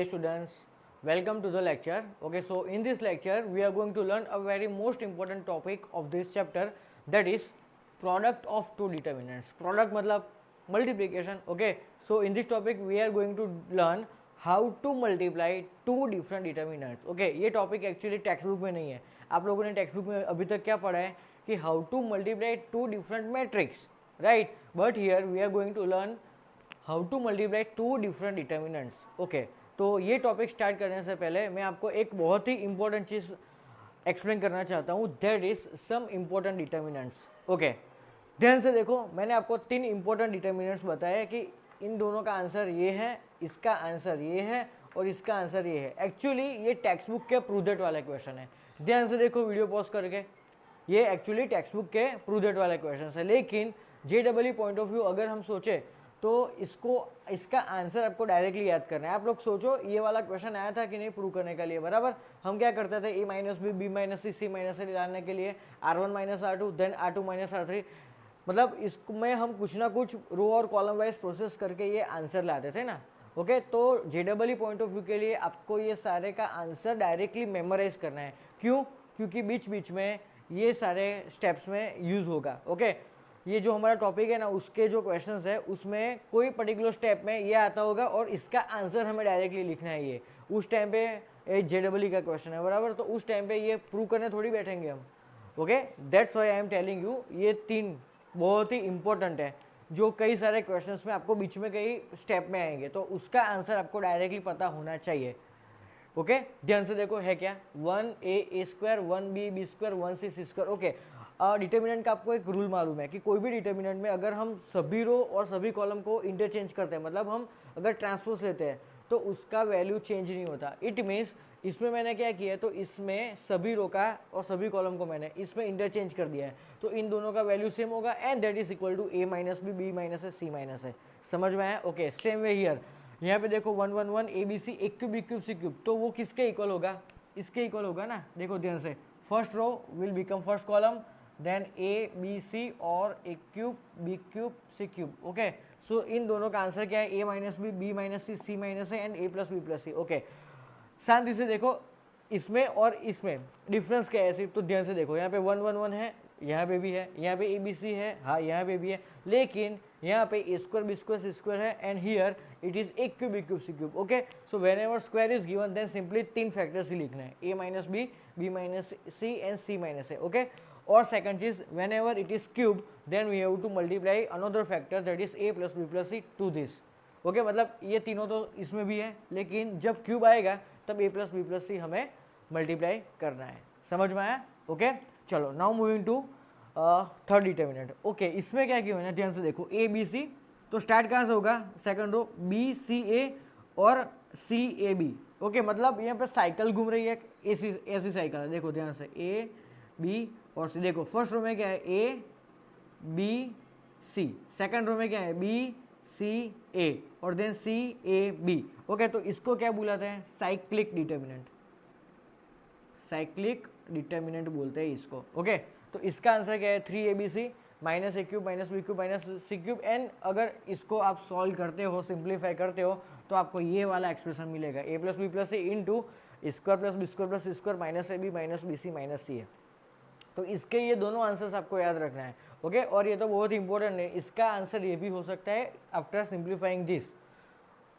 dear students, welcome to the lecture. Okay, so in this lecture we are going to learn a very most important topic of this chapter, that is product of two determinants. Product मतलब multiplication. Okay, so in this topic we are going to learn how to multiply two different determinants. Okay, ये topic actually text book में नहीं है. आप लोगों ने text book में अभी तक क्या पढ़ा है कि how to multiply two different matrix, right? But here we are going to learn how to multiply to different determinants. Okay, तो ये टॉपिक स्टार्ट करने से पहले मैं आपको एक बहुत ही इंपॉर्टेंट चीज़ एक्सप्लेन करना चाहता हूँ, that is some important determinants. Okay, ध्यान से देखो, मैंने आपको तीन इंपॉर्टेंट डिटर्मिनेंट्स बताए कि इन दोनों का आंसर ये है, इसका आंसर ये है और इसका आंसर ये है. एक्चुअली ये टेक्स्ट बुक के प्रूव दैट वाला क्वेश्चन है. ध्यान से देखो वीडियो पॉज करके, ये एक्चुअली टेक्स्ट बुक के प्रूव दैट वाला क्वेश्चन है. लेकिन JEE पॉइंट ऑफ व्यू अगर हम सोचे तो इसका आंसर आपको डायरेक्टली याद करना है. आप लोग सोचो ये वाला क्वेश्चन आया था कि नहीं प्रूव करने के लिए, बराबर. हम क्या करते थे, a minus B, B minus C, C minus C लाने के लिए R1 minus R2 then R2 minus R3, मतलब इसमें हम कुछ ना कुछ रो और कॉलम वाइज प्रोसेस करके ये आंसर लाते थे ना. ओके, तो JEE पॉइंट ऑफ व्यू के लिए आपको ये सारे का आंसर डायरेक्टली मेमोराइज करना है. क्यों? क्योंकि बीच बीच में ये सारे स्टेप्स में यूज होगा. ओके, ये जो हमारा टॉपिक है ना, उसके जो क्वेश्चंस है उसमें कोई पर्टिकुलर स्टेप में ये आता होगा और इसका आंसर हमें डायरेक्टली लिखना है. ये उस टाइम पे JEE का क्वेश्चन है, बराबर. तो उस टाइम पे ये प्रूव करने थोड़ी बैठेंगे हम. Okay, that's why I am telling you, ये तीन बहुत ही इंपॉर्टेंट है जो कई सारे क्वेश्चंस में आपको बीच में कई स्टेप में आएंगे, तो उसका आंसर आपको डायरेक्टली पता होना चाहिए. ओके, ध्यान से देखो, है क्या, 1a square, 1b B square, 1c C square. Okay, determinant का आपको एक रूल मालूम है कि कोई भी डिटर्मिनेंट में अगर हम सभी रो और सभी कॉलम को इंटरचेंज करते हैं, मतलब हम अगर ट्रांसपोज लेते हैं तो उसका वैल्यू चेंज नहीं होता. इट मीन्स इसमें मैंने क्या किया है, तो इसमें सभी रो का और सभी कॉलम को मैंने इसमें इंटरचेंज कर दिया है, तो इन दोनों का वैल्यू सेम होगा and that is equal to a minus B, B minus है, सी माइनस है. समझ में आया? Okay, same way here. यहाँ पे देखो 1 1 1 ABC, एक क्यूब, एक क्यूब, सी क्यूब, तो वो किसके इक्वल होगा? इसके इक्वल होगा ना. देखो ध्यान से, first row will become first column, then A B C और एक cube, B cube, C cube. Okay, so इन दोनों का आंसर क्या है, a minus B, B minus C, C minus है and a plus B plus C. Okay, शांति से देखो, इसमें और इसमें डिफरेंस क्या है सिर्फ, तो ध्यान से देखो, यहाँ पे 1 1 1 है, यहाँ पे भी है, यहाँ पे ABC है, हाँ यहाँ पे भी है, लेकिन यहाँ पे a square, B square, C square है एंड हियर इट इज एक cube, B cube, C cube. Okay, so whenever square is given then simply तीन फैक्टर्स ही लिखना है, a minus B, B minus C and C minus है. Okay, और second चीज, whenever it is cube then we have to multiply another factor that is a plus B plus C to this. Okay, मतलब ये तीनों तो इसमें भी है, लेकिन जब क्यूब आएगा तब a plus B plus C हमें मल्टीप्लाई करना है. समझ में आया? ओके, चलो now moving to third determinant. Okay, इसमें क्या किया मैंने, ध्यान से देखो, ए बी सी, तो स्टार्ट कहाँ से होगा, second row, B C A और सी ए बी. ओके, मतलब यहाँ पे साइकिल घूम रही है, ऐसी साइकिल है. देखो ध्यान से, ए बी और सी. देखो फर्स्ट रो में क्या है, A B C, second row में क्या है, बी सी ए और then C A B. Okay, तो इसको क्या बुलाते हैं, साइक्लिक डिटर्मिनेंट. साइक्लिक डिटर्मिनेंट बोलते हैं इसको. ओके, तो इसका आंसर क्या है, 3ABC minus A cube minus B cube minus C cube. And अगर इसको आप सॉल्व करते हो, सिंप्लीफाई करते हो, तो आपको ये वाला एक्सप्रेशन मिलेगा, a plus B plus C into square plus B square plus C square minus A B minus B C minus C है. तो इसके ये दोनों आंसर्स आपको याद रखना है. ओके, और ये तो बहुत इंपॉर्टेंट है, इसका आंसर ये भी हो सकता है आफ्टर सिंप्लीफाइंग दिस.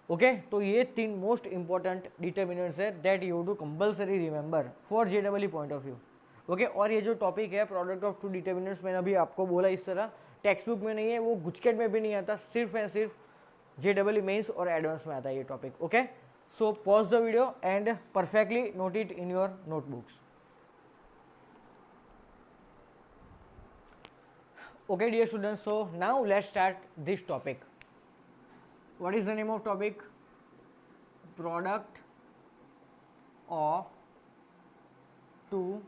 ओके, तो ये तीन मोस्ट इंपॉर्टेंट डिटर्मिनेंट्स है that you to compulsory remember for JEE point of view. Okay, और ये जो टॉपिक है प्रोडक्ट ऑफ टू डिटर्मिनेंट्स, मैंने अभी आपको बोला इस तरह टेक्स्ट बुक में नहीं है, वो गुचकेट में भी नहीं आता, सिर्फ एंड सिर्फ JEE मेंस और एडवांस में आता है ये topic. Okay, so pause the video and perfectly note it in your notebooks. Okay, dear students, so now let's start this topic. What is the name of topic? Product of two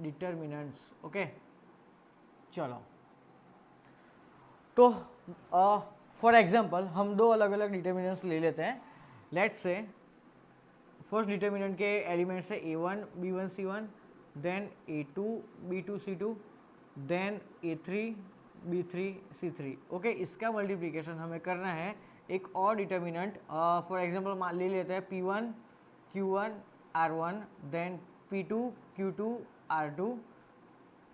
determinants. Okay, चलो, तो for example हम दो अलग अलग determinants ले लेते हैं. Let's say first determinant के एलिमेंट्स है a1 b1 c1, then a2 b2 c2, then a3 b3 c3. Okay, इसका मल्टीप्लिकेशन हमें करना है एक और डिटर्मिनेंट, फॉर एग्जांपल मान ले लेते हैं P1 Q1 R1, then P2 Q2 R2,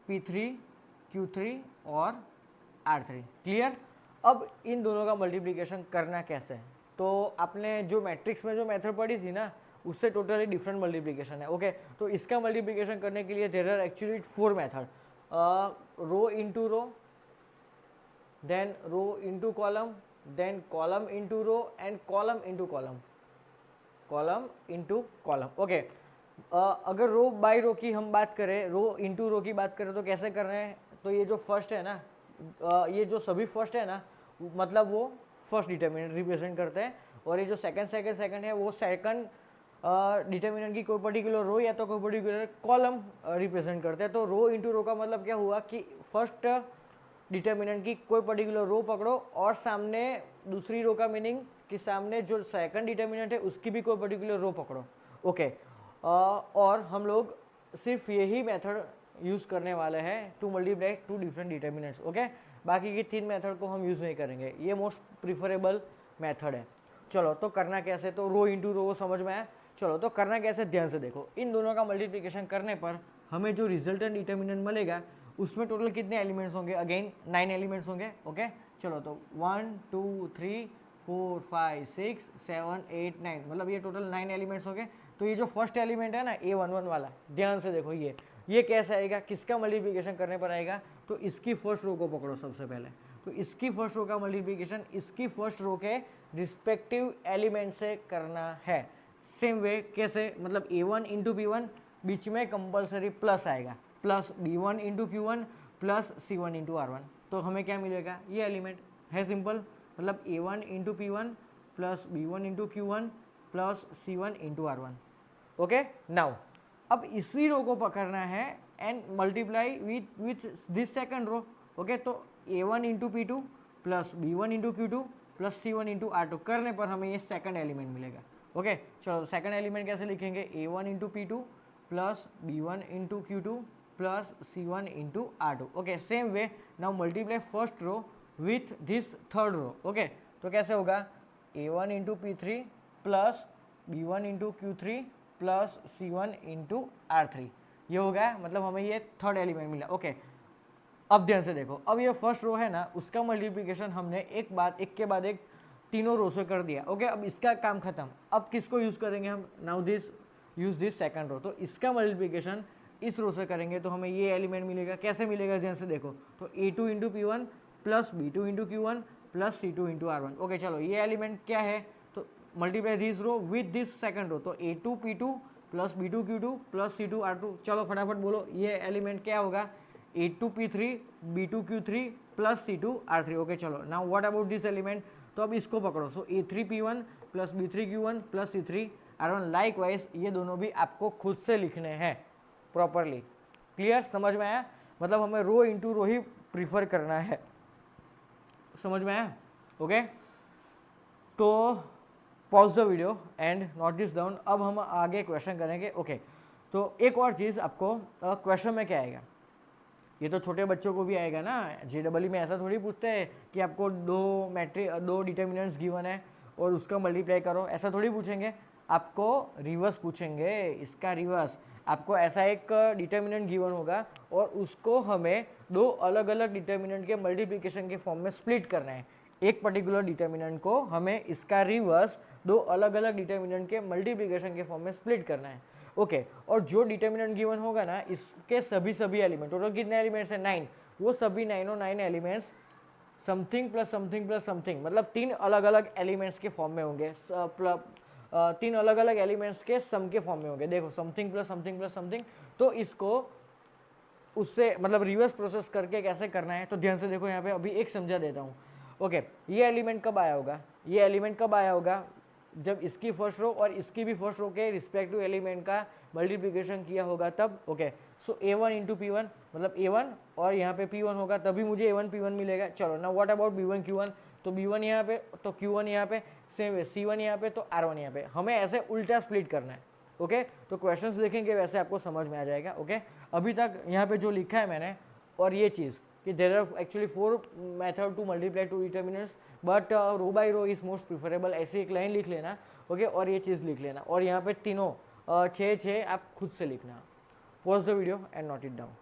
P3 Q3 और R3। क्लियर। अब इन दोनों का मल्टीप्लिकेशन करना कैसे है, तो आपने जो मैट्रिक्स में जो मेथड पढ़ी थी ना, उससे टोटली डिफरेंट मल्टीप्लिकेशन है। ओके, तो इसका मल्टीप्लिकेशन करने के लिए there are actually 4 method, row into row, then row into column, then column into row and column into column, column into column. Okay, अगर रो बाय रो की हम बात करें, रो इनटू रो की बात करें तो कैसे कर रहे हैं, तो ये जो फर्स्ट है ना, ये जो सभी फर्स्ट है ना, मतलब वो फर्स्ट डिटर्मिनेंट रिप्रेजेंट करते हैं, और ये जो सेकंड है वो सेकंड डिटर्मिनेंट की कोई पर्टिकुलर रो या तो कोई पर्टिकुलर कॉलम रिप्रेजेंट करते हैं। तो रो इनटू रो का मतलब क्या हुआ कि फर्स्ट डिटर्मिनेंट की कोई पर्टिकुलर रो पकड़ो और सामने दूसरी रो का मीनिंग कि सामने जो सेकंड डिटर्मिनेंट है उसकी भी कोई पर्टिकुलर रो पकड़ो। ओके, और हम लोग सिर्फ यही मेथड यूज़ करने वाले हैं to multiply to different determinants. Okay, बाकी की 3 मेथड को हम यूज़ नहीं करेंगे, ये मोस्ट प्रिफरेबल मेथड है। चलो, तो करना कैसे, तो रो इंटू रो समझ में आया। चलो, तो करना कैसे, ध्यान से देखो। इन दोनों का मल्टीप्लिकेशन करने पर हमें जो रिजल्टेंट डिटर्मिनेंट मिलेगा उसमें टोटल कितने एलिमेंट्स होंगे, अगेन 9 एलिमेंट्स होंगे। ओके, चलो, तो 1 2 3 4 5 6 7 8 9, मतलब ये टोटल 9 एलिमेंट्स होंगे। तो ये जो फर्स्ट एलिमेंट है ना A11 वाला, ध्यान से देखो, ये कैसे आएगा, किसका मल्टीप्लिकेशन करने पर आएगा, तो इसकी फर्स्ट रो को पकड़ो सबसे पहले। तो इसकी फर्स्ट रो का मल्टीप्लिकेशन इसकी फर्स्ट रो के रिस्पेक्टिव एलिमेंट से करना है। सेम वे कैसे, मतलब A1 इंटू P1 बीच में कंपलसरी प्लस आएगा, plus B1 into Q1 plus C1 into R1, तो हमें क्या मिलेगा, ये एलिमेंट है। सिंपल, मतलब A1 into P1 plus B1 into Q1 plus C1 into R1। Okay, now अब इसी रो को पकड़ना है and multiply with this second row. Okay, तो A1 into P2 plus B1 into Q2 plus C1 into R2 करने पर हमें ये सेकंड एलिमेंट मिलेगा। ओके, चलो, सेकंड एलिमेंट कैसे लिखेंगे, A1 into P2 plus B1 into Q2 plus C1 into R2। Okay, same way now multiply first row with this third row. Okay, तो कैसे होगा, A1 into P3 plus B1 into Q3 plus C1 into R3, ये हो गया, मतलब हमें ये third element मिला। ओके, अब ध्यान से देखो, अब ये फर्स्ट रो है ना, उसका मल्टीप्लिकेशन हमने एक के बाद एक तीनों रो से कर दिया। ओके, अब इसका काम खत्म। अब किसको यूज़ करेंगे हम, now this use this second row, तो इसका मल्टीप्लिकेशन इस रो से करेंगे तो हमें ये एलिमेंट मिलेगा। कैसे मिलेगा, ध्यान से देखो, तो A2 into P1 plus B2 into Q1 plus C2 into R1। Okay, चलो, ये एलिमेंट क्या है, तो multiply this row with this second row, तो A2 P2 plus B2 Q2 plus C2 R2। चलो फटाफट बोलो, ये एलिमेंट क्या होगा, A2 P3 B2 Q3 plus C2 R3। Okay, चलो, now what about this element, तो अब इसको पकड़ो, so A3 P1 plus B3 Q1 plus C3 R1। Likewise ये दोनों भी आपको खुद से लिखने हैं प्रॉपरली। क्लियर, समझ में आया, मतलब हमें रो इंटू रो ही प्रीफर करना है, समझ में आया। ओके, तो pause the video and note this down. अब हम आगे क्वेश्चन करेंगे। ओके, तो एक और चीज़ आपको क्वेश्चन में क्या आएगा, ये तो छोटे बच्चों को भी आएगा ना, JEE में ऐसा थोड़ी पूछते हैं कि आपको दो डिटर्मिनेंट्स गिवन है और उसका मल्टीप्लाई करो, ऐसा थोड़ी पूछेंगे, आपको रिवर्स पूछेंगे। इसका रिवर्स, आपको ऐसा एक डिटर्मिनेंट गिवन होगा और उसको हमें दो अलग अलग डिटर्मिनेंट के मल्टीप्लिकेशन के फॉर्म में स्प्लिट करना है। एक पर्टिकुलर डिटर्मिनेंट को हमें इसका रिवर्स दो अलग अलग डिटर्मिनेंट के मल्टीप्लिकेशन के फॉर्म में स्प्लिट करना है। ओके, और जो डिटर्मिनेंट गिवन होगा ना, इसके सभी एलिमेंट, टोटल कितने एलिमेंट्स हैं, 9, वो सभी 9 elements something plus something plus something, मतलब 3 अलग अलग एलिमेंट्स के फॉर्म में होंगे, 3 अलग अलग एलिमेंट्स के सम के फॉर्म में होंगे। देखो, something plus something plus something, तो इसको उससे मतलब रिवर्स प्रोसेस करके कैसे करना है, तो ध्यान से देखो, यहाँ पे अभी एक समझा देता हूँ। ओके, ये एलिमेंट कब आया होगा, ये एलिमेंट कब आया होगा, जब इसकी फर्स्ट रो और इसकी भी फर्स्ट रो के रिस्पेक्टिव एलिमेंट का मल्टीप्लिकेशन किया होगा तब। ओके, सो A1 इंटू P1, मतलब A1 और यहाँ पे P1 होगा, तभी मुझे A1 P1 मिलेगा। चलो, ना व्हाट अबाउट B1 Q1, तो B1 यहाँ पे तो Q1 यहाँ पे, सेम वे C1 यहाँ पे तो R1 यहाँ पे, हमें ऐसे उल्टा स्प्लिट करना है। ओके, तो क्वेश्चंस देखेंगे वैसे आपको समझ में आ जाएगा। ओके, अभी तक यहाँ पे जो लिखा है मैंने और ये चीज़ कि there are actually 4 method to multiply two determinants, but row by row is most preferable. ऐसी एक लाइन लिख लेना, ओके, और ये चीज़ लिख लेना, और यहाँ पे तीनों 6 आप खुद से लिखना। Pause the video and note it down.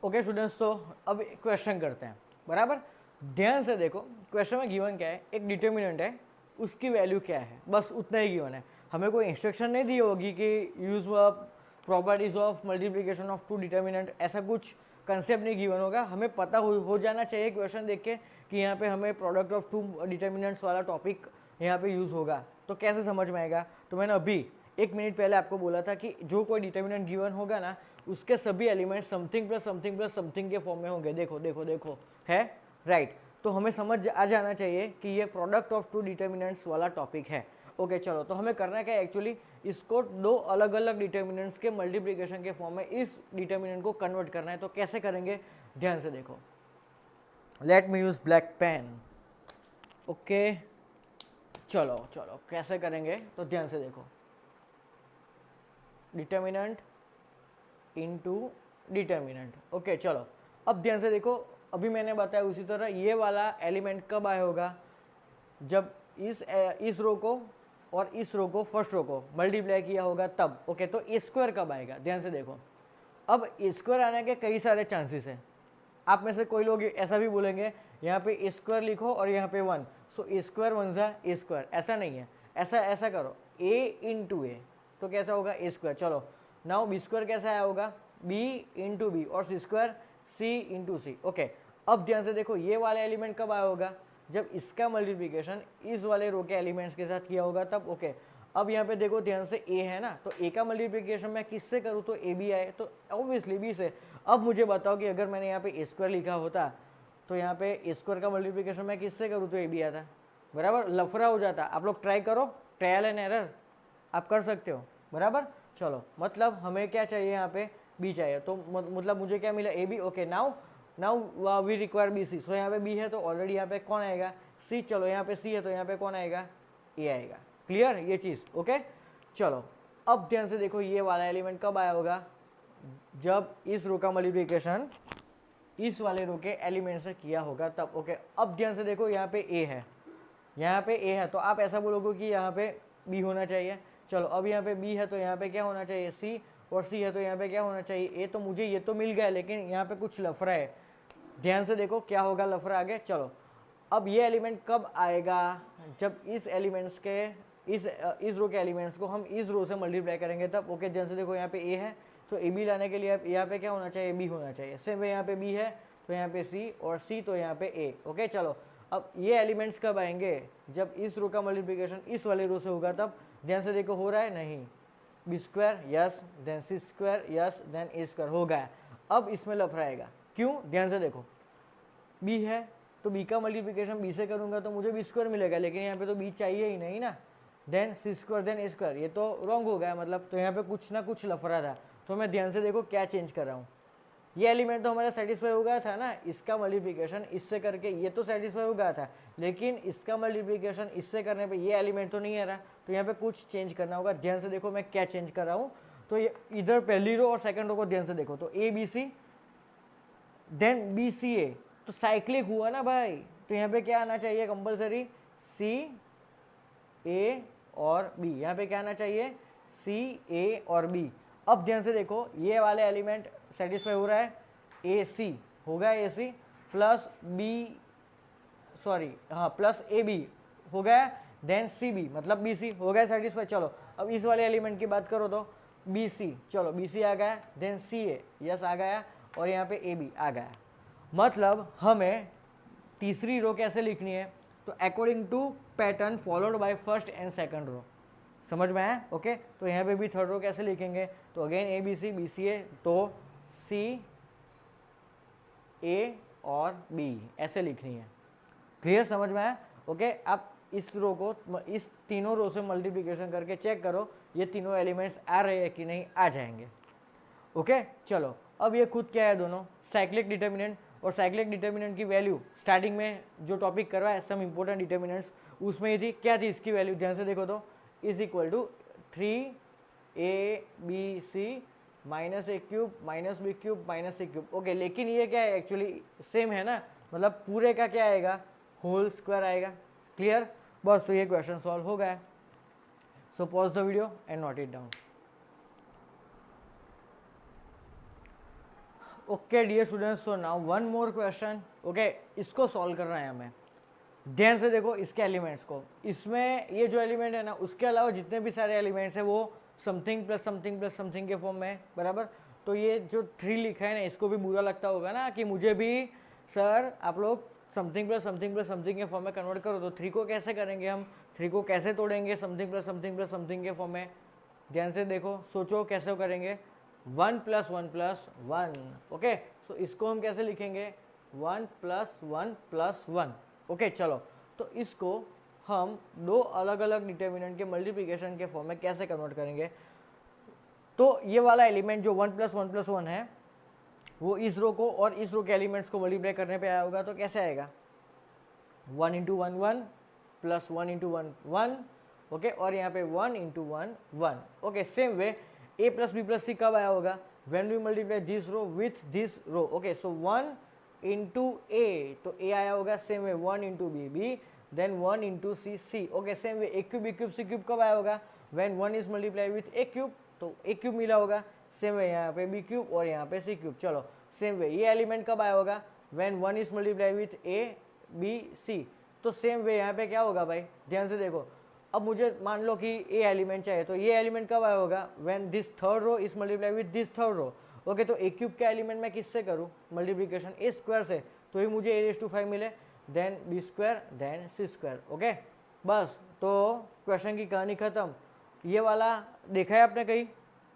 Okay students, तो अब क्वेश्चन करते हैं, बराबर। ध्यान से देखो, क्वेश्चन में गिवन क्या है, एक डिटर्मिनेंट है, उसकी वैल्यू क्या है, बस उतना ही गिवन है। हमें कोई इंस्ट्रक्शन नहीं दी होगी कि use properties of multiplication of two determinant, ऐसा कुछ कंसेप्ट नहीं गिवन होगा। हमें पता हो जाना चाहिए क्वेश्चन देख के कि यहाँ पे हमें प्रोडक्ट ऑफ टू डिटर्मिनेंट्स वाला टॉपिक यहाँ पे यूज़ होगा, तो कैसे समझ में आएगा। तो मैंने अभी 1 मिनट पहले आपको बोला था कि जो कोई डिटर्मिनेंट गिवन होगा ना, उसके सभी element something plus something plus something के फॉर्म में होंगे। देखो देखो देखो, है राइट। तो हमें समझ आ जाना चाहिए कि ये प्रोडक्ट ऑफ टू डिटर्मिनेंट्स वाला टॉपिक है। ओके चलो, तो हमें करना क्या है, एक्चुअली इसको 2 अलग अलग डिटर्मिनेंट्स के मल्टीप्लिकेशन के फॉर्म में इस डिटर्मिनेंट को कन्वर्ट करना है। तो कैसे करेंगे, ध्यान से देखो। Let me use black pen. Okay चलो चलो, कैसे करेंगे तो ध्यान से देखो। Determinant into determinant. ओके चलो, अब ध्यान से देखो, अभी मैंने बताया उसी तरह ये वाला एलिमेंट कब आया होगा, जब इस रो को और इस रो को, फर्स्ट रो को मल्टीप्लाई किया होगा तब। ओके, तो स्क्वायर कब आएगा, ध्यान से देखो। अब स्क्वायर आने के कई सारे चांसेस हैं। आप में से कोई लोग ऐसा भी बोलेंगे यहाँ पे स्क्वायर लिखो और यहाँ पे 1, सो स्क्वायर 1 जा स्क्वायर, ऐसा नहीं है। ऐसा करो, a इंटू ए, तो कैसा होगा ए स्क्वायर। चलो नाउ बी स्क्वायर कैसा आया होगा, b इंटू बी, और सी स्क्वायर c इंटू सी। ओके, अब ध्यान से देखो, ये वाला एलिमेंट कब आया होगा, जब इसका मल्टीप्लिकेशन इस वाले रो के एलिमेंट्स के साथ किया होगा तब। ओके, अब यहाँ पे देखो ध्यान से a है ना, तो a का मल्टीप्लिकेशन मैं किससे करूँ तो a भी आए, तो ऑब्वियसली b से। अब मुझे बताओ कि अगर मैंने यहाँ पे a स्क्वायर लिखा होता तो यहाँ पे a स्क्वायर का मल्टीप्लिकेशन मैं किससे करूँ तो a भी आता, बराबर, लफड़ा हो जाता। आप लोग ट्राई करो, ट्रायल एंड एरर आप कर सकते हो, बराबर। चलो, मतलब हमें क्या चाहिए, यहाँ पे b चाहिए, तो मतलब मुझे क्या मिला, a b। Okay, now we require B C. So यहाँ पे b है तो ऑलरेडी यहाँ पे कौन आएगा, c। चलो यहाँ पे c है तो यहाँ पे कौन आएगा, a आएगा। क्लियर ये चीज़, ओके। चलो अब ध्यान से देखो, ये वाला एलिमेंट कब आया होगा, जब इस रो का मल्टीप्लिकेशन इस वाले रो के एलिमेंट से किया होगा तब। ओके, अब ध्यान से देखो, यहाँ पे a है, यहाँ पे a है, तो आप ऐसा बोलोगे कि यहाँ पे b होना चाहिए। चलो, अब यहाँ पे b है तो यहाँ पे क्या होना चाहिए, c, और c है तो यहाँ पे क्या होना चाहिए, a। तो मुझे ये तो मिल गया, लेकिन यहाँ पे कुछ लफड़ा है। ध्यान से देखो क्या होगा लफड़ा आगे। चलो, अब ये एलिमेंट कब आएगा, जब इस एलिमेंट्स के इस रो के एलिमेंट्स को हम इस रो से मल्टीप्लाई करेंगे तब। ओके, ध्यान से देखो, यहाँ पे a है तो a b लाने के लिए यहाँ पे क्या होना चाहिए, b होना चाहिए। सेम वे यहाँ पे b है तो यहाँ पे c, और c तो यहाँ पे a। ओके चलो, अब ये एलिमेंट्स कब आएंगे, जब इस रो का मल्टीप्लिकेशन इस वाले रो से होगा तब। ध्यान से देखो, हो रहा है नहीं, बी स्क्वायर यस, देन सी स्क्वायर यस, देन ए स्क्वायर हो गया। अब इसमें लफड़ाएगा, क्यों, ध्यान से देखो, b है तो b का मल्टीप्लिकेशन b से करूंगा तो मुझे बी स्क्वायर मिलेगा, लेकिन यहाँ पे तो b चाहिए ही नहीं ना। देन सी स्क्वायर देन ए स्क्वायर, ये तो रॉन्ग हो गया, मतलब तो यहाँ पे कुछ ना कुछ लफड़ा था। तो मैं ध्यान से देखो क्या चेंज कर रहा हूँ, ये एलिमेंट तो हमारा सेटिस्फाई हो गया था ना, इसका मल्टीप्लिकेशन इससे करके ये तो सेटिस्फाई हो गया था, लेकिन इसका मल्टीप्लिकेशन इससे करने पे ये एलिमेंट तो नहीं आ रहा, तो यहाँ पे कुछ चेंज करना होगा। ध्यान से देखो मैं क्या चेंज कर रहा हूँ, तो ये इधर पहली रो और सेकंड रो को ध्यान से देखो, तो A B C then B C A, तो साइक्लिक हुआ ना भाई, तो यहाँ पे क्या आना चाहिए कंपल्सरी, सी ए और बी। यहाँ पे क्या आना चाहिए, सी ए और बी। अब ध्यान से देखो, ये वाले एलिमेंट सेटिस्फाई हो रहा है, ए सी हो गया, ए सी प्लस बी, सॉरी हाँ प्लस ए बी हो गया, देन सी बी मतलब बी सी हो गया सेटिस्फाई। चलो अब इस वाले एलिमेंट की बात करो तो बी सी, चलो बी सी आ गया, देन सी ए यस आ गया, और यहाँ पे ए बी आ गया। मतलब हमें तीसरी रो कैसे लिखनी है, तो according to pattern followed by first and second row. समझ में आया, ओके। तो यहाँ पे भी थर्ड रो कैसे लिखेंगे, तो again A B C A, तो सी ए और बी ऐसे लिखनी है। क्लियर, समझ में आया, ओके। आप इस रो को इस तीनों रो से मल्टीप्लिकेशन करके चेक करो ये तीनों एलिमेंट्स आ रहे हैं कि नहीं, आ जाएंगे, ओके। चलो अब ये खुद क्या है, दोनों साइक्लिक डिटर्मिनेंट, और साइक्लिक डिटर्मिनेंट की वैल्यू स्टार्टिंग में जो टॉपिक करवाया सम इंपॉर्टेंट डिटर्मिनेंट्स उसमें ही थी, क्या थी इसकी वैल्यू, ध्यान से देखो तो is equal to 3 A B C minus A cube minus B cube minus C cube. Okay, लेकिन ये क्या है, एक्चुअली सेम है ना, मतलब पूरे का क्या आएगा, होल स्क्वायर आएगा। क्लियर, बस तो ये क्वेश्चन सॉल्व हो गया। So pause the video and note it down. Okay dear students, so now one more question. Okay, इसको सॉल्व करना है हमें। ध्यान से देखो इसके एलिमेंट्स को, इसमें ये जो एलिमेंट है ना, उसके अलावा जितने भी सारे एलिमेंट्स हैं वो something plus something plus something के फॉर्म में है, बराबर। तो ये जो 3 लिखा है ना, इसको भी बुरा लगता होगा ना कि मुझे भी सर आप लोग something plus something plus something के फॉर्म में कन्वर्ट करो। तो 3 को कैसे करेंगे हम, 3 को कैसे तोड़ेंगे something plus something plus something के फॉर्म में। ध्यान से देखो, सोचो कैसे करेंगे। 1 + 1 + 1। ओके, सो इसको हम कैसे लिखेंगे, 1 + 1 + 1। ओके, चलो तो इसको हम 2 अलग अलग डिटर्मिनेंट के मल्टीप्लिकेशन के फॉर्म में कैसे कन्वर्ट करेंगे। तो ये वाला एलिमेंट जो 1 + 1 + 1 है, वो इस रो को और इस रो के एलिमेंट्स को मल्टीप्लाई करने पे आया होगा। तो कैसे आएगा, 1 × 1 1 + 1 × 1 1। ओके, और यहाँ पे 1 × 1 1। Okay, same way a + b + c कब आया होगा, when we multiply this row with this row. Okay, so 1 × a, तो a आया होगा। Same way 1 × b b, then 1 × c c। Okay, same way a cube b cube c cube कब आया होगा, when 1 is multiply with a cube, तो a cube मिला होगा। Same वे यहाँ पे b क्यूब और यहाँ पे c क्यूब। चलो, सेम वे ये एलिमेंट कब आया होगा, when 1 is multiply with a b c। तो सेम वे यहाँ पे क्या होगा भाई, ध्यान से देखो। अब मुझे मान लो कि ए एलिमेंट चाहिए, तो ये एलिमेंट कब आया होगा, when this third row is multiply with this third row. Okay, तो ए क्यूब का एलिमेंट मैं किससे करूँ मल्टीप्लिकेशन, ए स्क्वायर से, तो ही मुझे a⁵ मिले, then b² then c²। Okay, बस तो क्वेश्चन की कहानी खत्म। ये वाला देखा है आपने कहीं,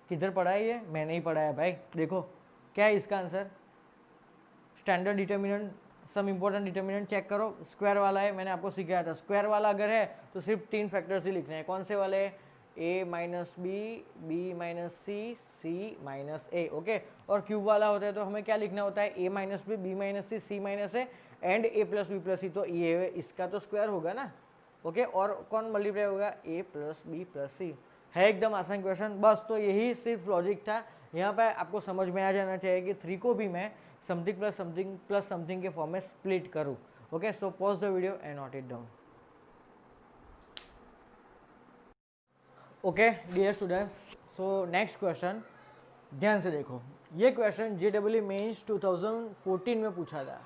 किधर पढ़ा है ये, मैंने ही पढ़ा है भाई। देखो क्या है इसका answer, standard determinant, some important determinant check करो। स्क्वायर वाला है, मैंने आपको सिखाया था। स्क्वायर वाला अगर है तो सिर्फ 3 फैक्टर्स ही लिखने हैं। कौन से वाले, a - b b - c c - a। Okay, और क्यूब वाला होता है तो हमें क्या लिखना होता है, a - b b - c c - a and a + b + c। तो ये इसका तो स्क्वायर होगा ना। ओके, और कौन मल्टीप्लाई होगा, a + b + c। है एकदम आसान क्वेश्चन। बस तो यही सिर्फ लॉजिक था। यहाँ पे आपको समझ में आ जाना चाहिए कि 3 को भी मैं something plus something plus something के फॉर्म में स्प्लिट करूँ। Okay, so pause the video and note it down. Okay dear students, so next question ध्यान से देखो। ये क्वेश्चन JEE मेंस 2014 में पूछा था,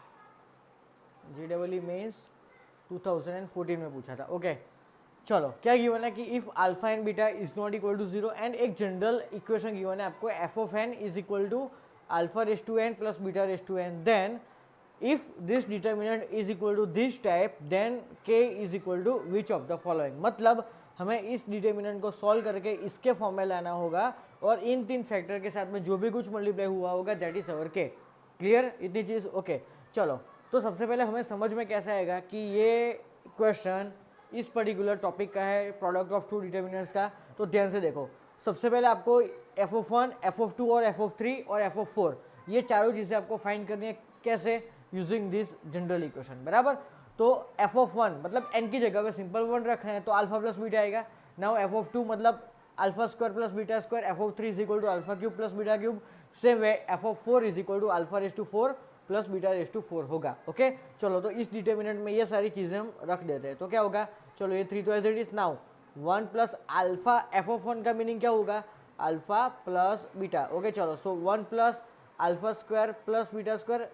JEE मेंस 2014 में पूछा था। ओके, चलो क्या गिवन है कि if alpha and beta is not equal to 0 and एक जनरल इक्वेशन गिवन है आपको, f(n) is equal to α⁴n plus β⁴n, then if this determinant is equal to this type, then k is equal to which of the following. मतलब हमें इस determinant को solve करके इसके form में लाना होगा और इन 3 फैक्टर के साथ में जो भी कुछ मल्टीप्लाई हुआ होगा that is our k। Clear इतनी चीज। ओके, चलो तो सबसे पहले हमें समझ में कैसे आएगा कि ये क्वेश्चन इस पर्टिकुलर टॉपिक का है, प्रोडक्ट ऑफ 2 डिटर्मिनेंट्स का। तो ध्यान से देखो, सबसे पहले आपको f(1), f(2) और f(3) और f(4) ये चारों चीज़ें आपको फाइंड करनी है। कैसे, यूजिंग दिस जनरल इक्वेशन, बराबर। तो f(1) मतलब n की जगह पे सिंपल 1 रखना है, तो अल्फा प्लस बीटा आएगा। नाउ f(2) मतलब α² plus β², f(3) is equal to α³ plus β³। Same way f(4) is equal to α⁴ plus β⁴ होगा। ओके, चलो तो इस डिटर्मिनेंट में ये सारी चीज़ें हम रख देते हैं। तो क्या होगा, चलो ये 3 तो as it is. Now 1 plus alpha, f(1) का मीनिंग क्या होगा, अल्फा प्लस बीटा। ओके, चलो सो 1 प्लस α² प्लस β²,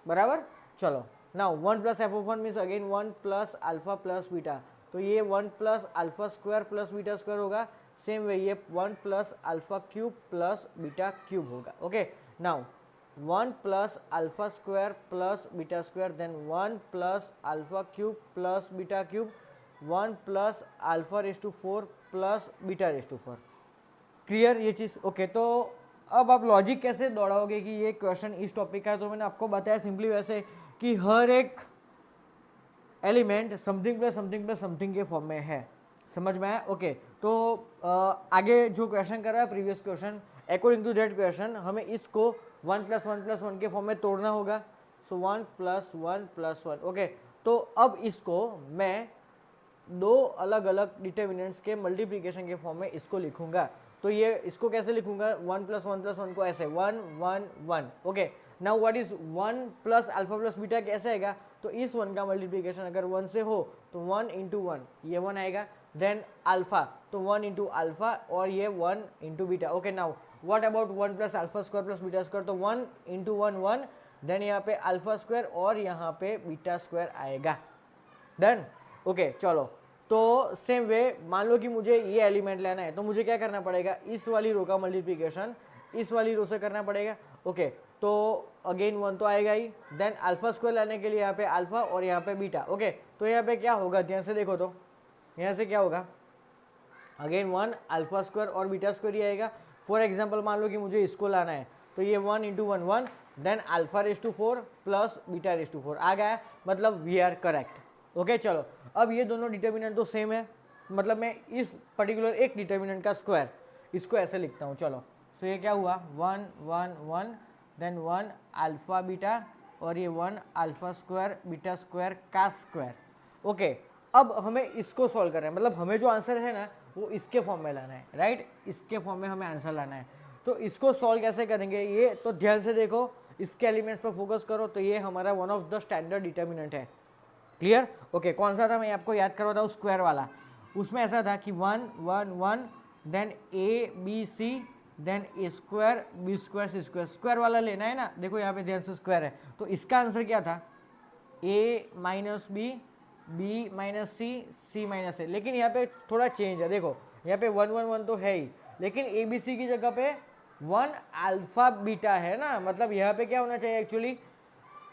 बराबर। चलो now 1 plus f(1) means again 1 plus alpha plus beta, तो ये 1 प्लस α² प्लस β² होगा। सेम वे ये 1 प्लस α³ प्लस β³ होगा। Okay, now 1 plus α² plus β², then 1 plus α³ plus β³, 1 plus α⁴ plus β⁴। Clear ये चीज़। ओके, तो अब आप लॉजिक कैसे दौड़ाओगे कि ये क्वेश्चन इस टॉपिक का है। तो मैंने आपको बताया सिंपली वैसे कि हर एक element something plus something plus something के फॉर्म में है। समझ में आया। ओके, तो आगे जो क्वेश्चन कर रहा है previous question, according to that question हमें इसको 1 + 1 + 1 के फॉर्म में तोड़ना होगा। सो 1 + 1 + 1। ओके, तो अब इसको मैं 2 अलग अलग डिटर्मिनेंट्स के मल्टीप्लिकेशन के फॉर्म में इसको लिखूंगा। तो ये इसको कैसे लिखूंगा, 1 + 1 + 1 को ऐसे 1 1 1। Okay, now what is 1 + alpha + beta कैसे आएगा, तो इस 1 का मल्टीप्लिकेशन अगर 1 से हो तो 1 × 1 ये 1 आएगा, देन अल्फा तो 1 × अल्फा और ये 1 × beta. Okay, now what about 1 + α² + β² तो 1 × 1 1, देन यहाँ पे α² और यहाँ पे β² आएगा। डन। ओके चलो, तो सेम वे मान लो कि मुझे ये एलिमेंट लेना है, तो मुझे क्या करना पड़ेगा, इस वाली रो का मल्टीप्लिकेशन इस वाली रो से करना पड़ेगा। ओके, तो अगेन 1 तो आएगा ही, देन α² लाने के लिए यहाँ पे अल्फा और यहाँ पे बीटा। ओके, तो यहाँ पे क्या होगा, ध्यान से देखो तो यहाँ से क्या होगा, अगेन 1 α² और β² ही आएगा। फॉर एग्जाम्पल मान लो कि मुझे इसको लाना है, तो ये 1 × 1 1, देन α⁴ प्लस β⁴ आ गया, मतलब वी आर करेक्ट। ओके चलो, अब ये दोनों डिटर्मिनेंट तो सेम है, मतलब मैं इस पर्टिकुलर एक डिटर्मिनेंट का स्क्वायर इसको ऐसे लिखता हूँ। चलो, सो ये क्या हुआ, 1 1 1, देन 1 अल्फा बीटा और ये 1 α² β² का स्क्वायर। ओके, अब हमें इसको सॉल्व करना है, मतलब हमें जो आंसर है ना वो इसके फॉर्म में लाना है, राइट, इसके फॉर्म में हमें आंसर लाना है। तो इसको सॉल्व कैसे करेंगे, ये तो ध्यान से देखो, इसके एलिमेंट्स पर फोकस करो, तो ये हमारा one of the standard determinant है। क्लियर। ओके, कौन सा था, मैं आपको याद करवाता हूँ, स्क्वायर वाला। उसमें ऐसा था कि 1 1 1, then ABC, then A² B² C², square वाला लेना है ना। देखो यहाँ पे ध्यान से स्क्वायर है, तो इसका आंसर क्या था, A - B B - C C - A। लेकिन यहाँ पे थोड़ा चेंज है, देखो यहाँ पे 1 1 1 तो है ही, लेकिन ABC की जगह पे 1 अल्फा बीटा है ना, मतलब यहाँ पे क्या होना चाहिए एक्चुअली,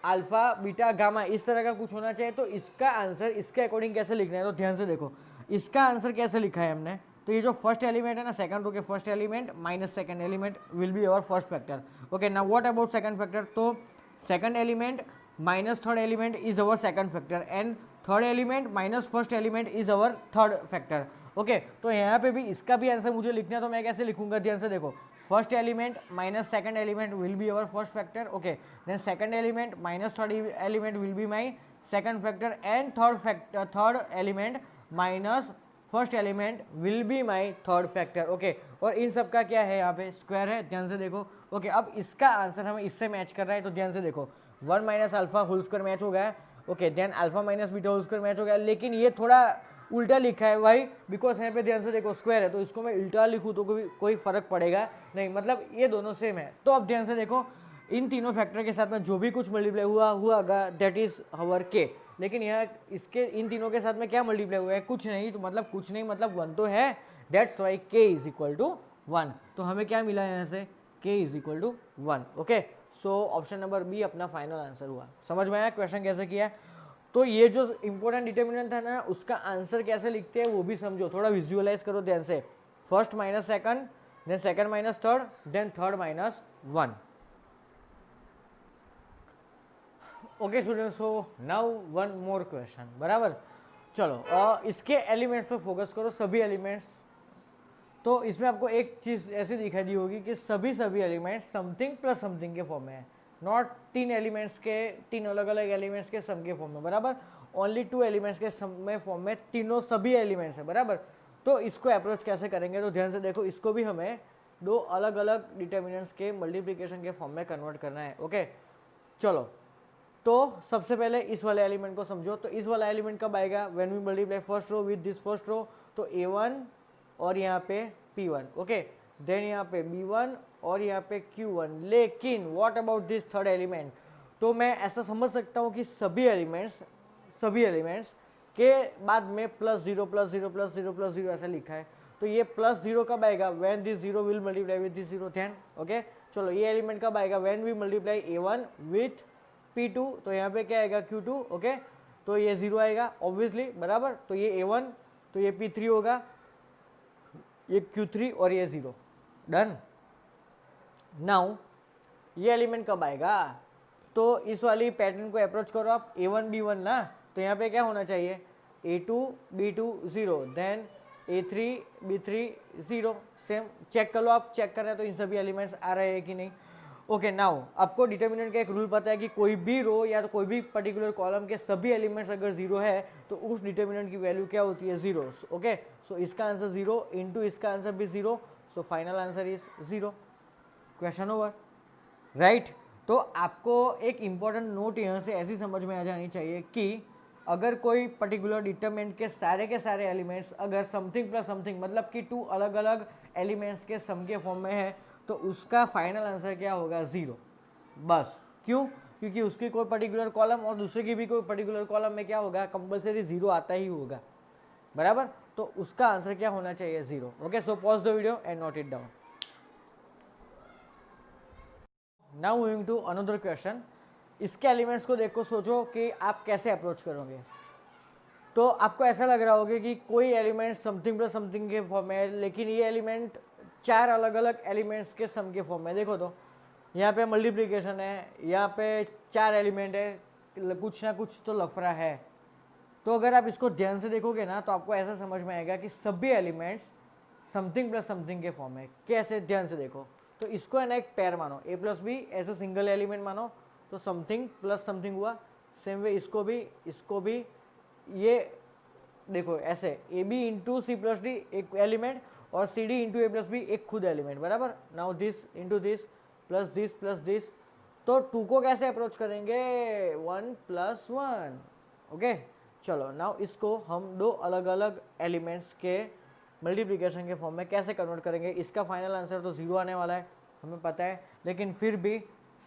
अल्फा बीटा गामा इस तरह का कुछ होना चाहिए। तो इसका आंसर इसके अकॉर्डिंग कैसे लिखना है, तो ध्यान से देखो इसका आंसर कैसे लिखा है हमने। तो ये जो फर्स्ट एलिमेंट है ना, सेकंड रो के first element minus second element will be our first factor. Okay, now what about second factor, तो second element minus third element is our second factor and third element minus first element is our third factor. Okay, तो यहाँ पे भी इसका भी answer मुझे लिखना है, तो मैं कैसे लिखूंगा, ध्यान से देखो, first element minus second element will be our first factor. Okay, then second element minus third element will be my second factor and third element minus first element will be my third factor. Okay, और इन सब का क्या है, यहाँ पे square है, ध्यान से देखो। ओके, अब इसका आंसर हमें इससे मैच कर रहा है, तो ध्यान से देखो 1 - α² मैच हो गया। Okay, then alpha minus β² match हो गया, लेकिन ये थोड़ा उल्टा लिखा है, वाई, बिकॉज यहाँ पे ध्यान से देखो स्क्वायर है, तो इसको मैं उल्टा लिखूँ तो कोई फर्क पड़ेगा नहीं, मतलब ये दोनों सेम है। तो अब ध्यान से देखो, इन तीनों फैक्टर के साथ में जो भी कुछ मल्टीप्लाई हुआ दैट इज हवर के, लेकिन यहाँ इसके इन तीनों के साथ में क्या मल्टीप्लाई हुआ है, कुछ नहीं, तो मतलब कुछ नहीं मतलब 1 तो है, दैट्स वाई k = 1। तो हमें क्या मिला यहाँ से, k = 1। Okay, so option number B अपना फाइनल आंसर हुआ। समझ में आया क्वेश्चन कैसे किया। तो ये जो इंपॉर्टेंट डिटर्मिनेंट था ना, उसका आंसर कैसे लिखते हैं वो भी समझो, थोड़ा विजुअलाइज करो ध्यान से। First minus second, then second minus third, then third minus 1। Okay students, so now one more question, बराबर। चलो, इसके एलिमेंट्स पे फोकस करो, सभी एलिमेंट्स। तो इसमें आपको एक चीज ऐसी दिखाई दी होगी कि सभी एलिमेंट्स समथिंग प्लस समथिंग के फॉर्म में है, नॉट 3 एलिमेंट्स के, 3 अलग अलग एलिमेंट्स के सम के फॉर्म में, बराबर। ओनली 2 एलिमेंट्स के सम में फॉर्म में तीनों सभी एलिमेंट्स है, बराबर। तो इसको अप्रोच कैसे करेंगे, तो ध्यान से देखो, इसको भी हमें 2 अलग अलग डिटर्मिनेंट्स के मल्टीप्लिकेशन के फॉर्म में कन्वर्ट करना है। ओके, चलो, तो सबसे पहले इस वाले एलिमेंट को समझो। तो इस वाला एलिमेंट कब आएगा, when we multiply first row with this first row, तो a1 और यहाँ पे p1। ओके, देन यहाँ पे b1 और यहाँ पे q1। लेकिन what about this third element, तो मैं ऐसा समझ सकता हूँ कि सभी एलिमेंट्स के बाद में +0 +0 +0 +0 ऐसा लिखा है। तो ये +0 कब आएगा, when this 0 will multiply with this 0, ध्यान। ओके, चलो, ये एलिमेंट कब आएगा, when we multiply a1 with p2, तो यहाँ पे क्या आएगा q2। ओके, तो ये 0 आएगा ऑब्वियसली, बराबर। तो ये a1, तो ये p3 होगा, ये q3 और ये 0। डन। नाउ ये एलिमेंट कब आएगा, तो इस वाली पैटर्न को अप्रोच करो आप, a1 b1 ना, तो यहाँ पे क्या होना चाहिए, a2 b2 0, then a3 b3 0। Same check कर लो आप, चेक कर रहे हैं तो इन सभी एलिमेंट्स आ रहे हैं कि नहीं। ओके, नाउ आपको डिटर्मिनेंट का एक रूल पता है कि कोई भी रो या तो कोई भी पर्टिकुलर कॉलम के सभी एलिमेंट्स अगर 0 है तो उस डिटर्मिनेंट की वैल्यू क्या होती है, 0। ओके, सो इसका आंसर 0 इंटू इसका आंसर भी 0, सो final answer is 0. Question over, right. तो आपको एक इम्पॉर्टेंट नोट यहाँ से ऐसी समझ में आ जानी चाहिए कि अगर कोई पर्टिकुलर डिटरमिनेंट के सारे एलिमेंट्स अगर समथिंग प्लस समथिंग मतलब कि 2 अलग अलग एलिमेंट्स के सम के फॉर्म में है तो उसका फाइनल आंसर क्या होगा? 0. बस. क्यों? क्योंकि उसकी कोई पर्टिकुलर कॉलम और दूसरे की भी कोई पर्टिकुलर कॉलम में क्या होगा? कंपलसरी 0 आता ही होगा. बराबर. तो उसका आंसर क्या होना चाहिए? 0. Okay, so pause the video and note it down. Now moving to another question. इसके एलिमेंट्स को देखो, सोचो कि आप कैसे अप्रोच करोगे. तो आपको ऐसा लग रहा होगा कि कोई एलिमेंट समथिंग प्लस समथिंग के फॉर्म में है, लेकिन ये एलिमेंट 4 अलग अलग एलिमेंट्स के सम के फॉर्म में. देखो तो यहाँ पे मल्टीप्लिकेशन है, यहाँ पे 4 एलिमेंट है, कुछ ना कुछ तो लफड़ा है. तो अगर आप इसको ध्यान से देखोगे ना तो आपको ऐसा समझ में आएगा कि सभी एलिमेंट्स समथिंग प्लस समथिंग के फॉर्म में. कैसे? ध्यान से देखो. तो इसको है ना एक पेयर मानो, ए प्लस बी ऐसे सिंगल एलिमेंट मानो तो समथिंग प्लस समथिंग हुआ. सेम वे इसको भी ये देखो ऐसे A B into C plus D एक एलिमेंट और C D into A plus B एक खुद एलिमेंट. बराबर. Now this into this plus this. तो 2 को कैसे अप्रोच करेंगे? 1 + 1. ओके, चलो. नाउ इसको हम 2 अलग अलग एलिमेंट्स के मल्टीप्लिकेशन के फॉर्म में कैसे कन्वर्ट करेंगे? इसका फाइनल आंसर तो 0 आने वाला है, हमें पता है, लेकिन फिर भी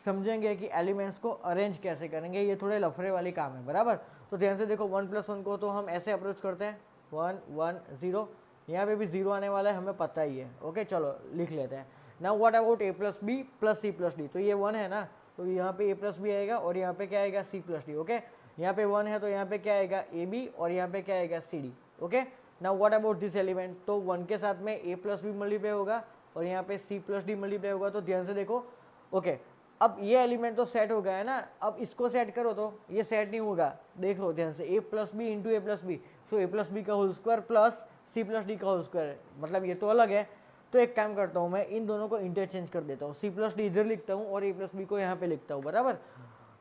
समझेंगे कि एलिमेंट्स को अरेंज कैसे करेंगे. ये थोड़े लफड़े वाली काम है. बराबर. तो ध्यान से देखो, 1 + 1 को तो हम ऐसे अप्रोच करते हैं 1 1 0. यहाँ पे भी 0 आने वाला है, हमें पता ही है. ओके, चलो लिख लेते हैं. Now what about A plus B plus C plus D. तो ये 1 है ना, तो यहाँ पे ए प्लस बी आएगा और यहाँ पे क्या आएगा? सी प्लस डी. ओके, यहाँ पे 1 है तो यहाँ पे क्या आएगा? ए बी और यहाँ पे क्या आएगा? C D. Okay, now what about this element. तो 1 के साथ में ए प्लस बी मल्टीप्लाई होगा और यहाँ पे सी प्लस डी मल्टीप्लाई होगा. तो ध्यान से देखो. ओके, अब ये एलिमेंट तो सेट हो गया है ना, अब इसको सेट करो तो ये सेट नहीं होगा. देखो ध्यान से, A plus B into A plus B, so A plus B का whole square plus C plus D का होल स्क्वायर, मतलब ये तो अलग है. तो एक काम करता हूँ मैं, इन दोनों को इंटरचेंज कर देता हूँ. सी प्लस डी इधर लिखता हूँ और ए प्लस बी को यहाँ पे लिखता हूँ. बराबर.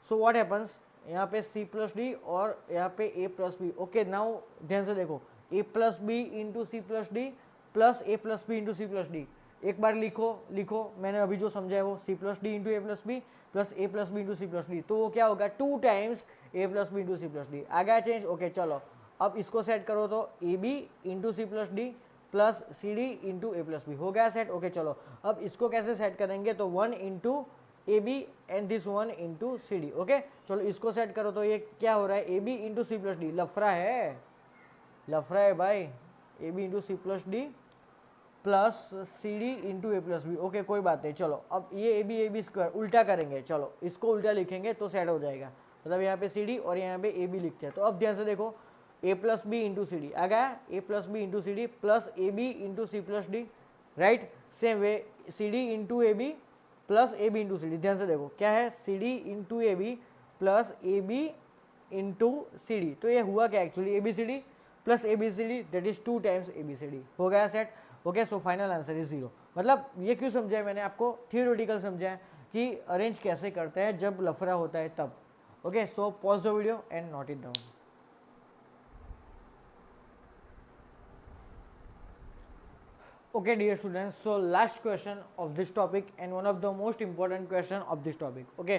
सो व्हाट हैपन्स, यहाँ पे सी प्लस डी और यहाँ पे A plus B. Okay, now ध्यान से देखो, A plus B into C plus D plus A plus B into C plus D. एक बार लिखो मैंने अभी जो समझा है वो, C plus D into A plus B plus A plus B into C plus D. तो वो क्या होगा? 2 times A plus B into C plus D. आ गया चेंज. ओके, चलो अब इसको सेट करो तो A B into C plus D plus C D into A plus B हो गया सेट. ओके, चलो अब इसको कैसे सेट करेंगे? तो 1 into A B and this 1 into C D. Okay, चलो इसको सेट करो तो ये क्या हो रहा है? A B into C plus D. लफड़ा है भाई. A B into C plus D plus C D into A plus B. Okay, कोई बात नहीं. चलो अब ये ए बी स्क्वायर उल्टा करेंगे. चलो इसको उल्टा लिखेंगे तो सेट हो जाएगा. मतलब यहाँ पे सी डी और यहाँ पे ए बी लिखते हैं. तो अब ध्यान से देखो, A plus B into C D आ गया, A plus B into C D plus A B into C plus D. Right. Same way C D into A B plus A B into C D. ध्यान से देखो क्या है? C D into A B plus A B into C D. तो ये हुआ क्या actually? A B C D plus A B C D, that is 2 times A B C D. हो गया सेट. Okay, so final answer is 0. मतलब ये क्यों समझाया मैंने आपको? थियोरेटिकल समझाया कि अरेंज कैसे करते हैं जब लफड़ा होता है तब. Okay, so pause the video and note it down. Okay dear students, so last question of this topic and one of the most important question of this topic. Okay,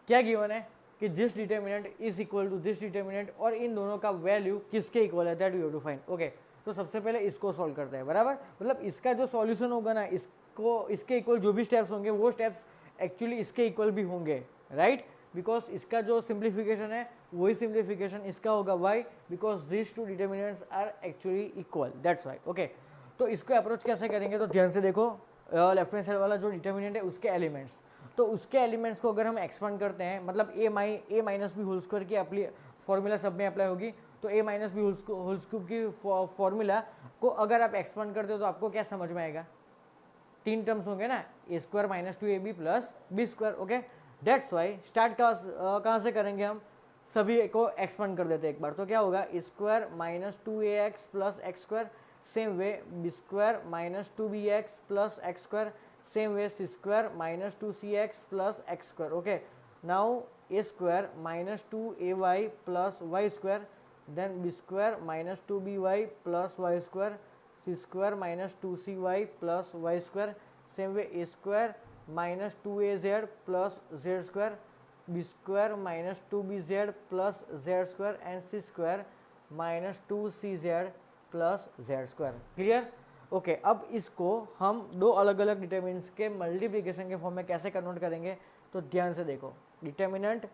क्या गिवन है कि this determinant is equal to this determinant और इन दोनों का value किसके equal है, that we have to find. Okay, तो सबसे पहले इसको सॉल्व करते हैं. बराबर. मतलब इसका जो सॉल्यूशन होगा ना, इसको इसके इक्वल जो भी स्टेप्स होंगे वो स्टेप्स एक्चुअली इसके इक्वल भी होंगे. राइट. बिकॉज इसका जो सिंप्लीफिकेशन है वही सिंप्लीफिकेशन इसका होगा. Why? Because this 2 determinants are actually equal, that's why. Okay, तो इसको अप्रोच कैसे करेंगे? तो ध्यान से देखो, लेफ्ट हैंड साइड वाला जो डिटर्मिनेंट है उसके एलिमेंट्स, तो उसके एलिमेंट्स को अगर हम एक्सपांड करते हैं, मतलब ए माइनस बी होल स्क्वायर की फॉर्मूला सब में अप्लाई होगी. तो ए माइनस बी होल स्क्वायर की फॉर्मूला को अगर आप एक्सपांड करते हो तो आपको क्या समझ में आएगा? 3 टर्म्स होंगे ना, A square minus 2ab plus B square. Okay, that's why start कहाँ से करेंगे हम? सभी को एक्सपांड कर देते हैं एक बार. तो क्या होगा? A square minus 2ax plus X square. Same way B square minus 2bx plus X square. Same way C square minus 2cx plus X square. Okay, now A square minus 2ay plus Y square, then B square minus 2by plus Y square. C square minus 2cy plus Y square, same way A square minus 2az plus Z square, B square minus 2bz plus Z square and C square minus 2cz plus Z square. Clear? Okay, अब इसको हम दो अलग अलग determinants के multiplication के form में कैसे कन्वर्ट करेंगे, तो ध्यान से देखो, डिटर्मिनेंट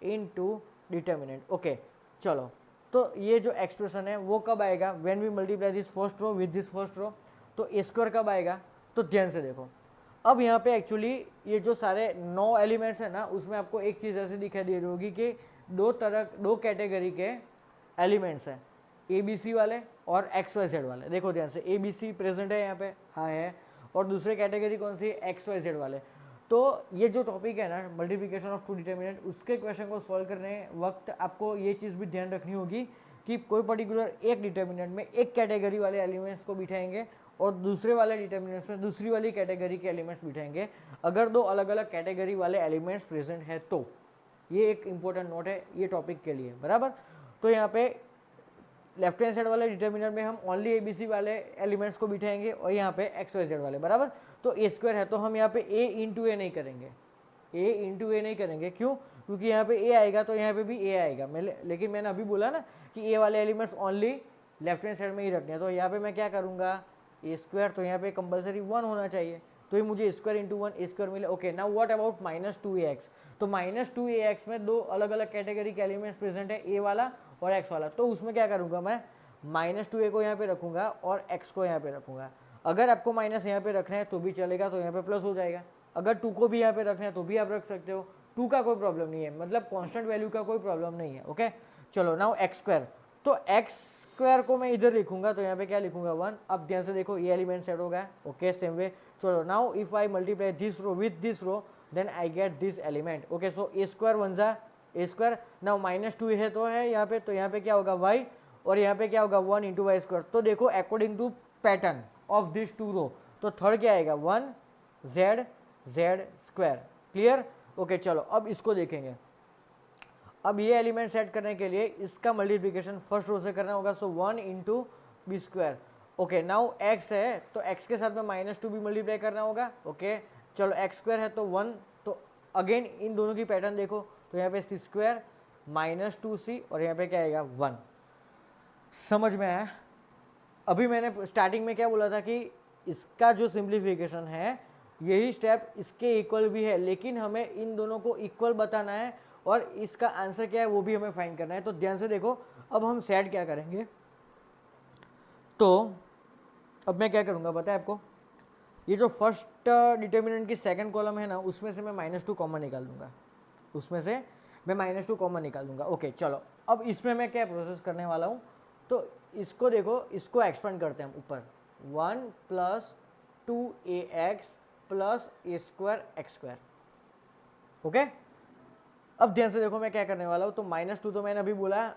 इनटू डिटर्मिनेंट। ओके चलो, तो ये जो एक्सप्रेशन है वो कब आएगा, when we multiply this first row with this first row. तो ए स्क्वायर कब आएगा, तो ध्यान से देखो, अब यहाँ पे एक्चुअली ये जो सारे 9 एलिमेंट्स है ना, उसमें आपको एक चीज़ ऐसी दिखाई दे रही होगी कि दो कैटेगरी के एलिमेंट्स हैं, ए बी सी वाले और एक्स वाई जेड वाले। देखो ध्यान से, ए बी सी प्रेजेंट है यहाँ पे, हाँ है, और दूसरे कैटेगरी कौन सी, एक्स वाई जेड वाले। तो ये जो टॉपिक है ना, मल्टीप्लिकेशन ऑफ टू डिटर्मिनेंट, उसके क्वेश्चन को सॉल्व करने वक्त आपको ये चीज़ भी ध्यान रखनी होगी कि कोई पर्टिकुलर एक डिटर्मिनेंट में एक कैटेगरी वाले एलिमेंट्स को बिठाएंगे और दूसरे वाले डिटर्मिनेंट्स में दूसरी वाली कैटेगरी के एलिमेंट्स बिठाएंगे, अगर दो अलग अलग कैटेगरी वाले एलिमेंट्स प्रेजेंट है तो। ये एक इंपॉर्टेंट नोट है ये टॉपिक के लिए, बराबर। तो यहाँ पे लेफ्ट हैंड साइड वाले डिटर्मिनेंट में हम ओनली ए बी सी वाले एलिमेंट्स को बिठाएंगे और यहाँ पे एक्स वाई जेड वाले, बराबर। तो ए स्क्वायर है तो हम यहाँ पे ए इंटू ए नहीं करेंगे, ए इंटू ए नहीं करेंगे, क्यों, क्योंकि यहाँ पे ए आएगा तो यहाँ पे भी ए आएगा। लेकिन मैंने अभी बोला ना कि ए वाले elements only left hand side में ही रखने हैं, तो यहाँ पे मैं क्या करूँगा, ए स्क्वायर, तो यहाँ पे कंपलसरी 1 होना चाहिए, तो ये मुझे स्क्वायर इंटू 1 ए स्क्वायर मिले। Okay, now what about minus 2ax, तो माइनस 2ax में दो अलग अलग कैटेगरी के एलिमेंट्स प्रेजेंट है, ए वाला और एक्स वाला। तो उसमें क्या करूँगा मैं, माइनस 2a को यहाँ पे रखूँगा और एक्स को यहाँ पे रखूँगा। अगर आपको माइनस यहाँ पे रखना है तो भी चलेगा, तो यहाँ पे प्लस हो जाएगा। अगर 2 को भी यहाँ पे रखना है तो भी आप रख सकते हो, 2 का कोई प्रॉब्लम नहीं है, मतलब कॉन्स्टेंट वैल्यू का कोई प्रॉब्लम नहीं है। ओके चलो, नाउ एक्स स्क्वायर, तो एक्स स्क्वायर को मैं इधर लिखूंगा, तो यहाँ पे क्या लिखूंगा 1। अब ध्यान से देखो, ये एलिमेंट सेट हो गया। ओके, सेम वे, चलो now if I multiply this row with this row then I get this element. Okay, so A square 1 जा ए स्क्वायर, नाउ माइनस 2 है तो है यहाँ पे, तो यहाँ पे क्या होगा y, और यहाँ पे क्या होगा 1 इंटू वाई स्क्वायर। तो देखो according to pattern of this 2 row, तो थर्ड क्या आएगा 1 Z Z square. Clear? Okay चलो, अब इसको देखेंगे। अब ये एलिमेंट सेट करने के लिए इसका मल्टीप्लिकेशन फर्स्ट रो से करना होगा, so 1 into B square. Okay, now X है तो एक्स के साथ में माइनस 2 भी मल्टीप्लाई करना होगा। ओके चलो, एक्स स्क्वायर है तो 1, तो अगेन इन दोनों की पैटर्न देखो, तो यहाँ पे सी स्क्वायर माइनस 2c और यहाँ पे क्या आएगा 1। समझ में आया? अभी मैंने स्टार्टिंग में क्या बोला था कि इसका जो सिंप्लीफिकेशन है यही स्टेप इसके इक्वल भी है, लेकिन हमें इन दोनों को इक्वल बताना है और इसका आंसर क्या है वो भी हमें फाइंड करना है। तो ध्यान से देखो, अब हम सेट क्या करेंगे, तो अब मैं क्या करूँगा पता है आपको, ये जो फर्स्ट डिटर्मिनेंट की सेकंड कॉलम है ना, उसमें से मैं -2 कॉमन निकाल दूंगा, उसमें से मैं -2 कॉमन निकाल दूंगा। ओके चलो, अब इसमें मैं क्या प्रोसेस करने वाला हूँ, तो इसको देखो, इसको एक्सपेंड करते हैं ऊपर, 1 + 2ax plus A square X square. Okay, अब ध्यान से देखो मैं क्या करने वाला हूँ, तो -2 तो मैंने अभी बोला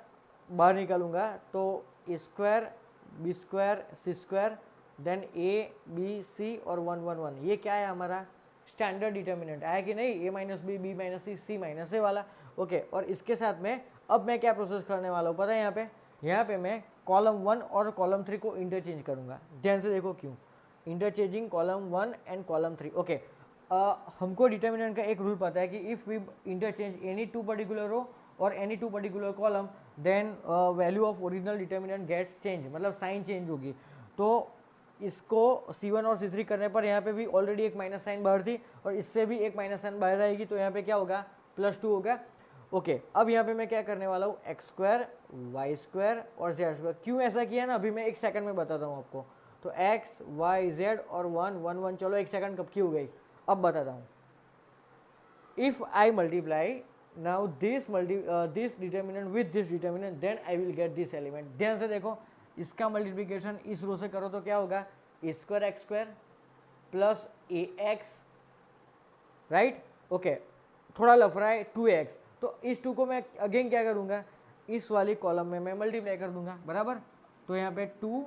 बाहर निकालूंगा, तो A square B square C square then A B C और 1 1 1, ये क्या है हमारा स्टैंडर्ड डिटर्मिनेंट आया कि नहीं, a - b b - c c - a वाला। ओके, और इसके साथ में अब मैं क्या प्रोसेस करने वाला हूँ पता है, यहाँ पे मैं कॉलम 1 और कॉलम 3 को इंटरचेंज करूँगा। ध्यान से देखो क्यों, interchanging column 1 and column 3। Okay, हमको डिटर्मिनेंट का एक रूल पता है कि if we interchange any 2 particular row और any 2 particular column then value of original determinant gets change, मतलब साइन चेंज होगी। तो इसको C1 और C3 करने पर यहाँ पे भी ऑलरेडी एक माइनस साइन बाहर थी और इससे भी एक माइनस साइन बाहर आएगी, तो यहाँ पे क्या होगा +2 होगा। ओके, अब यहाँ पे मैं क्या करने वाला हूँ, एक्स स्क्वायर वाई स्क्वायर और जेड स्क्वायर। क्यों ऐसा किया ना, अभी मैं एक सेकंड में बताता हूँ आपको। तो एक्स वाई जेड और 1 1 1, चलो एक सेकंड कब की हो गई, अब बताता हूँ। If I multiply now this determinant with this determinant then I will get this element. ध्यान से देखो, इसका मल्टीप्लिकेशन इस रो से करो तो क्या होगा, A square X square plus A x, right. Okay, थोड़ा लफड़ा है 2x, तो इस 2 को मैं अगेन क्या करूँगा, इस वाली कॉलम में मैं मल्टीप्लाई कर दूंगा, बराबर। तो यहाँ पे 2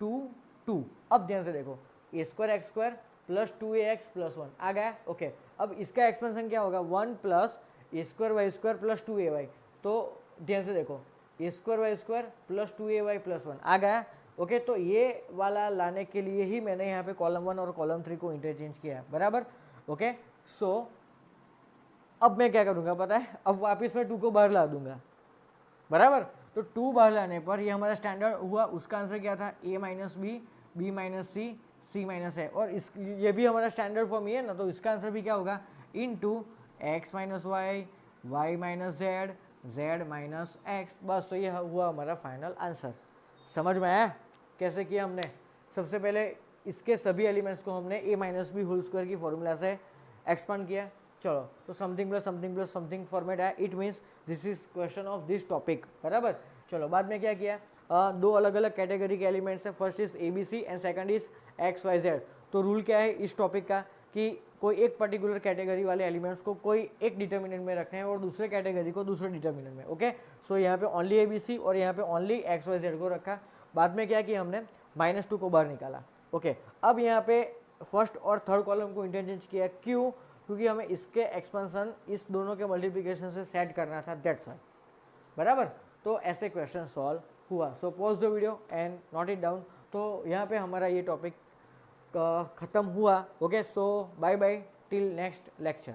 2 2। अब ध्यान से देखो, A square X square plus 2ax plus 1 आ गया। ओके, अब इसका एक्सपेंशन क्या होगा, 1 plus A square Y square plus 2ay। तो ध्यान से देखो, A square Y square plus 2ay plus 1 आ गया। ओके, तो ये वाला लाने के लिए ही मैंने यहाँ पे कॉलम 1 और कॉलम 3 को इंटरचेंज किया है, बराबर। ओके, सो अब मैं क्या करूँगा पता है, अब वापस मैं 2 को बाहर ला दूंगा, बराबर। तो 2 बाहर लाने पर ये हमारा स्टैंडर्ड हुआ, उसका आंसर क्या था, a minus B, B minus C, C minus है, और इस ये भी हमारा स्टैंडर्ड फॉर्म ही है ना, तो इसका आंसर भी क्या होगा, into X minus Y, Y minus Z, Z minus X. बस, तो ये हुआ हमारा फाइनल आंसर। समझ में आया कैसे किया हमने? सबसे पहले इसके सभी एलिमेंट्स को हमने a minus B whole square की फॉर्मूला से एक्सपांड किया। चलो, तो something plus something plus something format है, it means this is question of this topic, बराबर। चलो, बाद में क्या किया, 2 अलग अलग कैटेगरी के एलिमेंट्स है, first is A B C and second is X Y Z. तो रूल क्या है इस टॉपिक का कि कोई एक पर्टिकुलर कैटेगरी वाले एलिमेंट्स को कोई एक डिटर्मिनेंट में रखने हैं और दूसरे कैटेगरी को दूसरे डिटर्मिनेंट में। ओके, सो यहाँ पे ओनली ए बी सी और यहाँ पे ओनली एक्स वाई जेड को रखा। बाद में क्या किया हमने, -2 को बाहर निकाला। ओके, अब यहाँ पे फर्स्ट और थर्ड कॉलम को इंटरचेंज किया, क्यों? क्योंकि हमें इसके एक्सपेंशन इस दोनों के मल्टीप्लिकेशन से सेट करना था, दैट्स व्हाई, बराबर। तो ऐसे क्वेश्चन सॉल्व हुआ। So pause the video and note it down. तो यहाँ पे हमारा ये टॉपिक ख़त्म हुआ। Okay, so bye bye till next lecture.